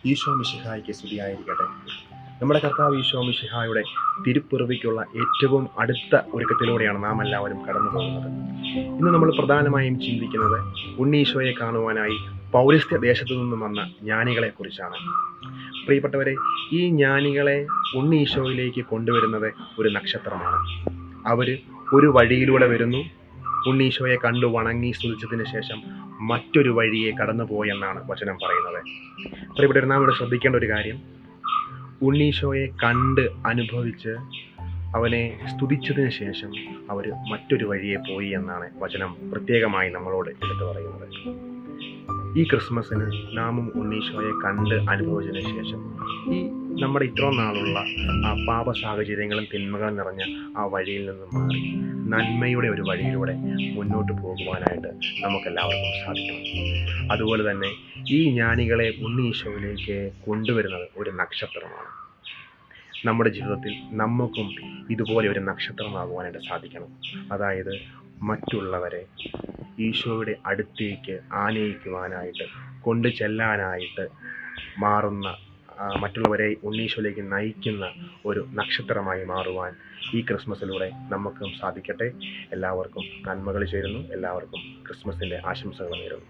ഈശോ മിശിഹായ്ക്ക് സ്തുതിയായിരിക്കട്ടെ. നമ്മുടെ കർത്താവ് ഈശോ മിശിഹായുടെ തിരുപ്പിറവിക്കുള്ള ഏറ്റവും അടുത്ത ഒരുക്കത്തിലൂടെയാണ് നാം എല്ലാവരും കടന്നു പോകുന്നത്. ഇന്ന് നമ്മൾ പ്രധാനമായും ചിന്തിക്കുന്നത് ഉണ്ണീശോയെ കാണുവാനായി പൗരസ്ത്യ ദേശത്തു നിന്നും വന്ന ജ്ഞാനികളെ കുറിച്ചാണ്. പ്രിയപ്പെട്ടവരെ, ഈ ജ്ഞാനികളെ ഉണ്ണീശോയിലേക്ക് കൊണ്ടുവരുന്നത് ഒരു നക്ഷത്രമാണ്. അവർ ഒരു വഴിയിലൂടെ വരുന്നു, ഉണ്ണീശോയെ കണ്ടു വണങ്ങി സ്തുതിച്ചതിന് ശേഷം മറ്റൊരു വഴിയെ കടന്നുപോയെന്നാണ് വചനം പറയുന്നത്. പ്രിയപ്പെട്ടവർ, നാം ഇവിടെ ശ്രദ്ധിക്കേണ്ട ഒരു കാര്യം, ഉണ്ണീശോയെ കണ്ട് അനുഭവിച്ച് അവനെ സ്തുതിച്ചതിന് ശേഷം അവർ മറ്റൊരു വഴിയെ പോയി എന്നാണ് വചനം പ്രത്യേകമായി നമ്മളോട് എടുത്തു പറയുന്നത്. ഈ ക്രിസ്മസിന് നാമും ഉണ്ണീശോയെ കണ്ട് അനുഭവിച്ചതിന് ശേഷം ഈ നമ്മുടെ ഇത്രയും നാളുള്ള ആ പാപ സാഹചര്യങ്ങളും തിന്മകളും നിറഞ്ഞ ആ വഴിയിൽ നിന്നും മാറി നന്മയുടെ ഒരു വഴിയിലൂടെ മുന്നോട്ട് പോകുവാനായിട്ട് നമുക്കെല്ലാവർക്കും സാധിക്കണം. അതുപോലെ തന്നെ ഈ ജ്ഞാനികളെ ഉണ്ണീശോയിലേക്ക് കൊണ്ടുവരുന്നത് ഒരു നക്ഷത്രമാണ്. നമ്മുടെ ജീവിതത്തിൽ നമുക്കും ഇതുപോലെ ഒരു നക്ഷത്രമാകുവാനായിട്ട് സാധിക്കണം. അതായത് മറ്റുള്ളവരെ ഈശോയുടെ അടുത്തേക്ക് ആനയിക്കുവാനായിട്ട് കൊണ്ടു ചെല്ലാനായിട്ട് മാറുന്ന, മറ്റുള്ളവരെ ഉണ്ണീശോയിലേക്ക് നയിക്കുന്ന ഒരു നക്ഷത്രമായി മാറുവാൻ ഈ ക്രിസ്മസിലൂടെ നമുക്കും സാധിക്കട്ടെ. എല്ലാവർക്കും നന്മകൾ ചേരുന്നു. എല്ലാവർക്കും ക്രിസ്മസിൻ്റെ ആശംസകൾ നേരുന്നു.